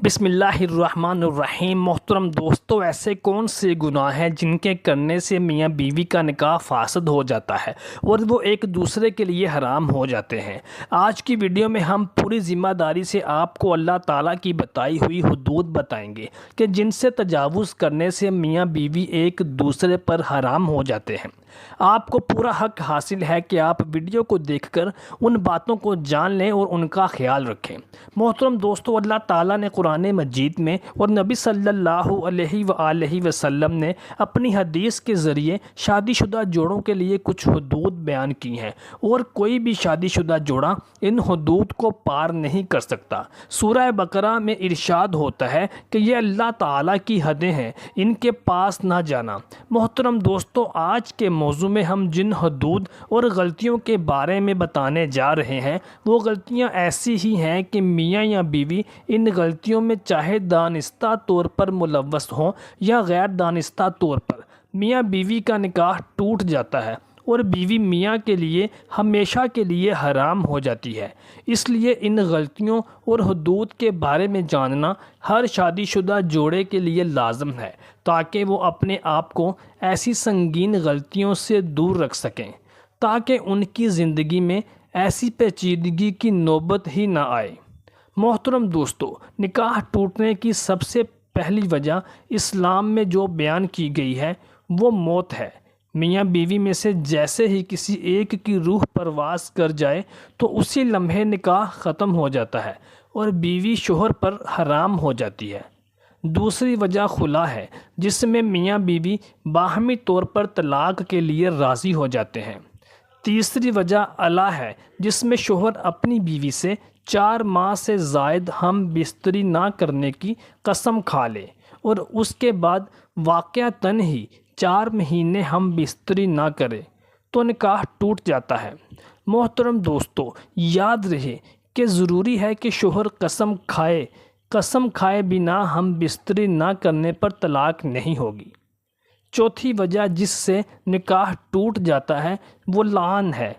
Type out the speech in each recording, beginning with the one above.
بسم اللہ الرحمن الرحیم۔ محترم دوستو، ایسے کون سے گناہ ہیں جن کے کرنے سے میاں بیوی کا نکاح فاسد ہو جاتا ہے اور وہ ایک دوسرے کے لیے حرام ہو جاتے ہیں؟ آج کی ویڈیو میں ہم پوری ذمہ داری سے آپ کو اللہ تعالیٰ کی بتائی ہوئی حدود بتائیں گے کہ جن سے تجاوز کرنے سے میاں بیوی ایک دوسرے پر حرام ہو جاتے ہیں۔ آپ کو پورا حق حاصل ہے کہ آپ ویڈیو کو دیکھ کر ان باتوں کو جان لیں اور ان کا خیال رکھیں۔ محترم دوستو، اللہ تعالیٰ نے قرآن مجید میں اور نبی صلی اللہ علیہ وآلہ وسلم نے اپنی حدیث کے ذریعے شادی شدہ جوڑوں کے لیے کچھ حدود بیان کی ہیں، اور کوئی بھی شادی شدہ جوڑا ان حدود کو پار نہیں کر سکتا۔ سورہ بقرہ میں ارشاد ہوتا ہے کہ یہ اللہ تعالیٰ کی حدیں ہیں، ان کے پاس نہ جانا۔ محترم دوستو، آج کے موضوع میں ہم جن حدود اور غلطیوں کے بارے میں بتانے جا رہے ہیں وہ غلطیاں ایسی ہی ہیں کہ میاں یا بیوی ان غلطیوں میں چاہے دانستہ طور پر ملوث ہوں یا غیر دانستہ طور پر، میاں بیوی کا نکاح ٹوٹ جاتا ہے اور بیوی میاں کے لیے ہمیشہ کے لیے حرام ہو جاتی ہے۔ اس لیے ان غلطیوں اور حدود کے بارے میں جاننا ہر شادی شدہ جوڑے کے لیے لازم ہے، تاکہ وہ اپنے آپ کو ایسی سنگین غلطیوں سے دور رکھ سکیں، تاکہ ان کی زندگی میں ایسی پیچیدگی کی نوبت ہی نہ آئے۔ محترم دوستو، نکاح ٹوٹنے کی سب سے پہلی وجہ اسلام میں جو بیان کی گئی ہے وہ موت ہے۔ میاں بیوی میں سے جیسے ہی کسی ایک کی روح پرواز کر جائے تو اسی لمحے نکاح ختم ہو جاتا ہے اور بیوی شوہر پر حرام ہو جاتی ہے۔ دوسری وجہ خلا ہے، جس میں میاں بیوی باہمی طور پر طلاق کے لیے راضی ہو جاتے ہیں۔ تیسری وجہ علا ہے، جس میں شوہر اپنی بیوی سے 4 ماہ سے زائد ہم بستری نہ کرنے کی قسم کھا لے اور اس کے بعد واقعتاً ہی 4 مہینے ہم بستری نہ کرے تو نکاح ٹوٹ جاتا ہے۔ محترم دوستو، یاد رہے کہ ضروری ہے کہ شوہر قسم کھائے بنا ہم بستری نہ کرنے پر طلاق نہیں ہوگی۔ چوتھی وجہ جس سے نکاح ٹوٹ جاتا ہے وہ لعان ہے،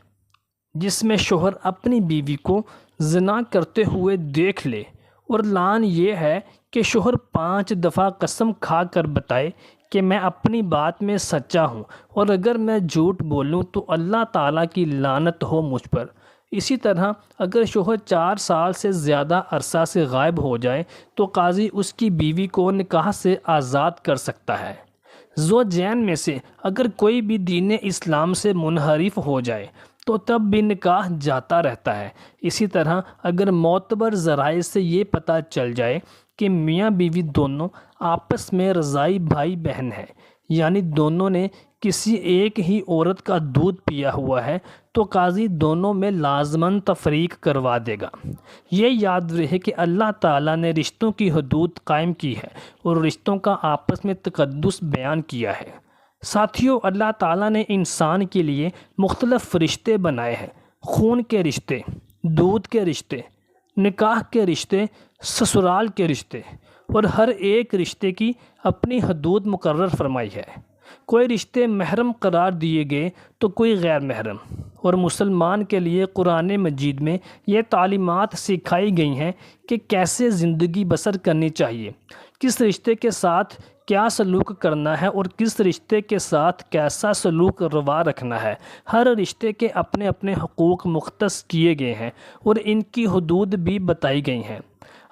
جس میں شوہر اپنی بیوی کو زنا کرتے ہوئے دیکھ لے، اور لعان یہ ہے کہ شوہر 5 دفعہ قسم کھا کر بتائے کہ میں اپنی بات میں سچا ہوں اور اگر میں جھوٹ بولوں تو اللہ تعالیٰ کی لعنت ہو مجھ پر۔ اسی طرح اگر شوہر 4 سال سے زیادہ عرصہ سے غائب ہو جائے تو قاضی اس کی بیوی کو نکاح سے آزاد کر سکتا ہے۔ زوجین میں سے اگر کوئی بھی دین اسلام سے منحرف ہو جائے تو تب بھی نکاح جاتا رہتا ہے۔ اسی طرح اگر معتبر ذرائع سے یہ پتہ چل جائے کہ میاں بیوی دونوں آپس میں رضاعی بھائی بہن ہیں، یعنی دونوں نے کسی ایک ہی عورت کا دودھ پیا ہوا ہے، تو قاضی دونوں میں لازماً تفریق کروا دے گا۔ یہ یاد رہے کہ اللہ تعالیٰ نے رشتوں کی حدود قائم کی ہے اور رشتوں کا آپس میں تقدس بیان کیا ہے۔ ساتھیو، اللہ تعالیٰ نے انسان کے لیے مختلف رشتے بنائے ہیں: خون کے رشتے، دودھ کے رشتے، نکاح کے رشتے، سسرال کے رشتے، اور ہر ایک رشتے کی اپنی حدود مقرر فرمائی ہے۔ کوئی رشتے محرم قرار دیے گئے تو کوئی غیر محرم، اور مسلمان کے لیے قرآن مجید میں یہ تعلیمات سکھائی گئی ہیں کہ کیسے زندگی بسر کرنی چاہیے، کس رشتے کے ساتھ کیا سلوک کرنا ہے اور کس رشتے کے ساتھ کیسا سلوک روا رکھنا ہے۔ ہر رشتے کے اپنے اپنے حقوق مختص کیے گئے ہیں اور ان کی حدود بھی بتائی گئی ہیں۔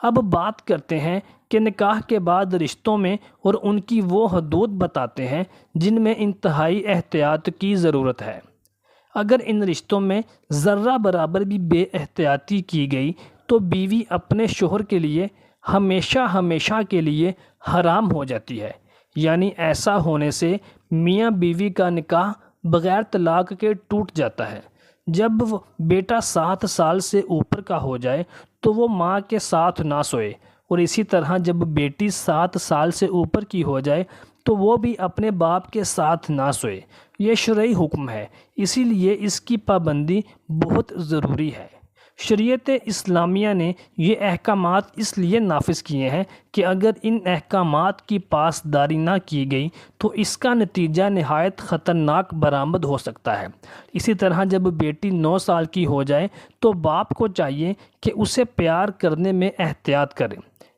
اب بات کرتے ہیں کہ نکاح کے بعد رشتوں میں، اور ان کی وہ حدود بتاتے ہیں جن میں انتہائی احتیاط کی ضرورت ہے۔ اگر ان رشتوں میں ذرہ برابر بھی بے احتیاطی کی گئی تو بیوی اپنے شوہر کے لیے ہمیشہ کے لیے حرام ہو جاتی ہے، یعنی ایسا ہونے سے میاں بیوی کا نکاح بغیر طلاق کے ٹوٹ جاتا ہے۔ جب بیٹا 7 سال سے اوپر کا ہو جائے تو وہ ماں کے ساتھ نہ سوئے، اور اسی طرح جب بیٹی 7 سال سے اوپر کی ہو جائے تو وہ بھی اپنے باپ کے ساتھ نہ سوئے۔ یہ شرعی حکم ہے، اسی لیے اس کی پابندی بہت ضروری ہے۔ شریعت اسلامیہ نے یہ احکامات اس لیے نافذ کیے ہیں کہ اگر ان احکامات کی پاسداری نہ کی گئی تو اس کا نتیجہ نہایت خطرناک برآمد ہو سکتا ہے۔ اسی طرح جب بیٹی 9 سال کی ہو جائے تو باپ کو چاہیے کہ اسے پیار کرنے میں احتیاط کرے۔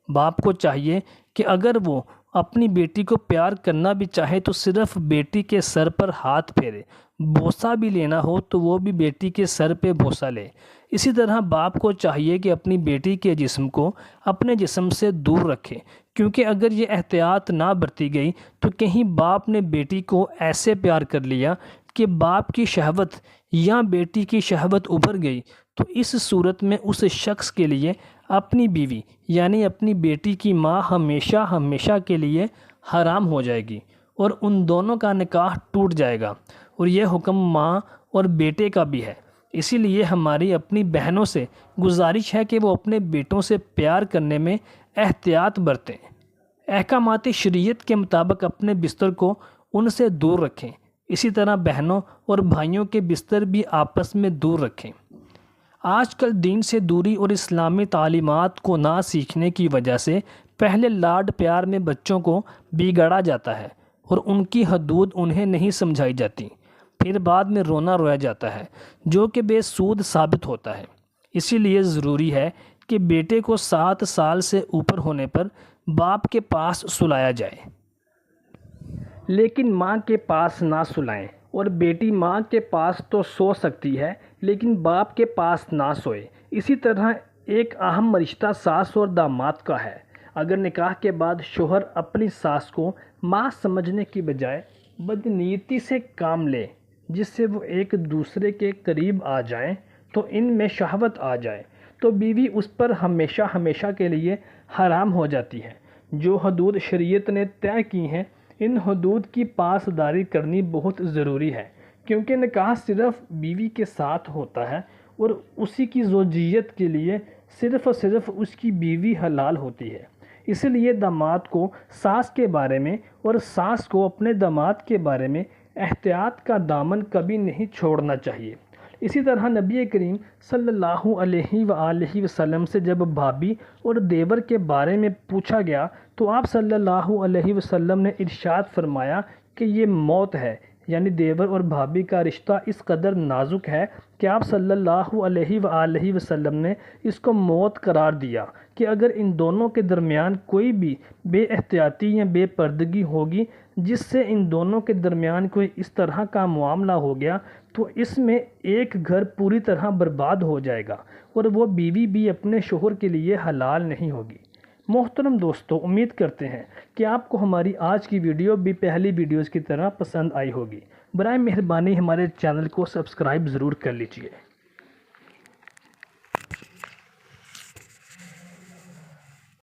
باپ کو چاہیے کہ اگر وہ اپنی بیٹی کو پیار کرنا بھی چاہے تو صرف بیٹی کے سر پر ہاتھ پھیرے، بوسہ بھی لینا ہو تو وہ بھی بیٹی کے سر پہ بوسہ لے۔ اسی طرح باپ کو چاہیے کہ اپنی بیٹی کے جسم کو اپنے جسم سے دور رکھے، کیونکہ اگر یہ احتیاط نہ برتی گئی تو کہیں باپ نے بیٹی کو ایسے پیار کر لیا کہ باپ کی شہوت یا بیٹی کی شہوت ابھر گئی تو اس صورت میں اس شخص کے لیے اپنی بیوی یعنی اپنی بیٹی کی ماں ہمیشہ ہمیشہ کے لیے حرام ہو جائے گی اور ان دونوں کا نکاح ٹوٹ جائے گا، اور یہ حکم ماں اور بیٹے کا بھی ہے۔ اسی لیے ہماری اپنی بہنوں سے گزارش ہے کہ وہ اپنے بیٹوں سے پیار کرنے میں احتیاط برتیں، احکامات شریعت کے مطابق اپنے بستر کو ان سے دور رکھیں۔ اسی طرح بہنوں اور بھائیوں کے بستر بھی آپس میں دور رکھیں۔ آج کل دین سے دوری اور اسلامی تعلیمات کو نہ سیکھنے کی وجہ سے پہلے لاڈ پیار میں بچوں کو بگاڑا جاتا ہے اور ان کی حدود انہیں نہیں سمجھائی جاتی، پھر بعد میں رونا رویا جاتا ہے جو کہ بے سود ثابت ہوتا ہے۔ اسی لیے ضروری ہے کہ بیٹے کو 7 سال سے اوپر ہونے پر باپ کے پاس سلایا جائے، لیکن ماں کے پاس نہ سلائیں، اور بیٹی ماں کے پاس تو سو سکتی ہے لیکن باپ کے پاس نہ سوئے۔ اسی طرح ایک اہم رشتہ ساس اور داماد کا ہے۔ اگر نکاح کے بعد شوہر اپنی ساس کو ماں سمجھنے کی بجائے بدنیتی سے کام لے جس سے وہ ایک دوسرے کے قریب آ جائیں تو ان میں شہوت آ جائے تو بیوی اس پر ہمیشہ ہمیشہ کے لیے حرام ہو جاتی ہے۔ جو حدود شریعت نے طے کی ہیں ان حدود کی پاسداری کرنی بہت ضروری ہے، کیونکہ نکاح صرف بیوی کے ساتھ ہوتا ہے اور اسی کی زوجیت کے لیے صرف اور صرف اس کی بیوی حلال ہوتی ہے۔ اس لیے داماد کو ساس کے بارے میں اور ساس کو اپنے داماد کے بارے میں احتیاط کا دامن کبھی نہیں چھوڑنا چاہیے۔ اسی طرح نبی کریم صلی اللہ علیہ وآلہ وسلم سے جب بھابی اور دیور کے بارے میں پوچھا گیا تو آپ صلی اللہ علیہ وسلم نے ارشاد فرمایا کہ یہ موت ہے، یعنی دیور اور بھابی کا رشتہ اس قدر نازک ہے کہ آپ صلی اللہ علیہ وآلہ وسلم نے اس کو موت قرار دیا کہ اگر ان دونوں کے درمیان کوئی بھی بے احتیاطی یا بے پردگی ہوگی جس سے ان دونوں کے درمیان کوئی اس طرح کا معاملہ ہو گیا تو اس میں ایک گھر پوری طرح برباد ہو جائے گا اور وہ بیوی بھی اپنے شوہر کے لیے حلال نہیں ہوگی۔ محترم دوستو، امید کرتے ہیں کہ آپ کو ہماری آج کی ویڈیو بھی پہلی ویڈیوز کی طرح پسند آئی ہوگی۔ برائے مہربانی ہمارے چینل کو سبسکرائب ضرور کر لیجیے۔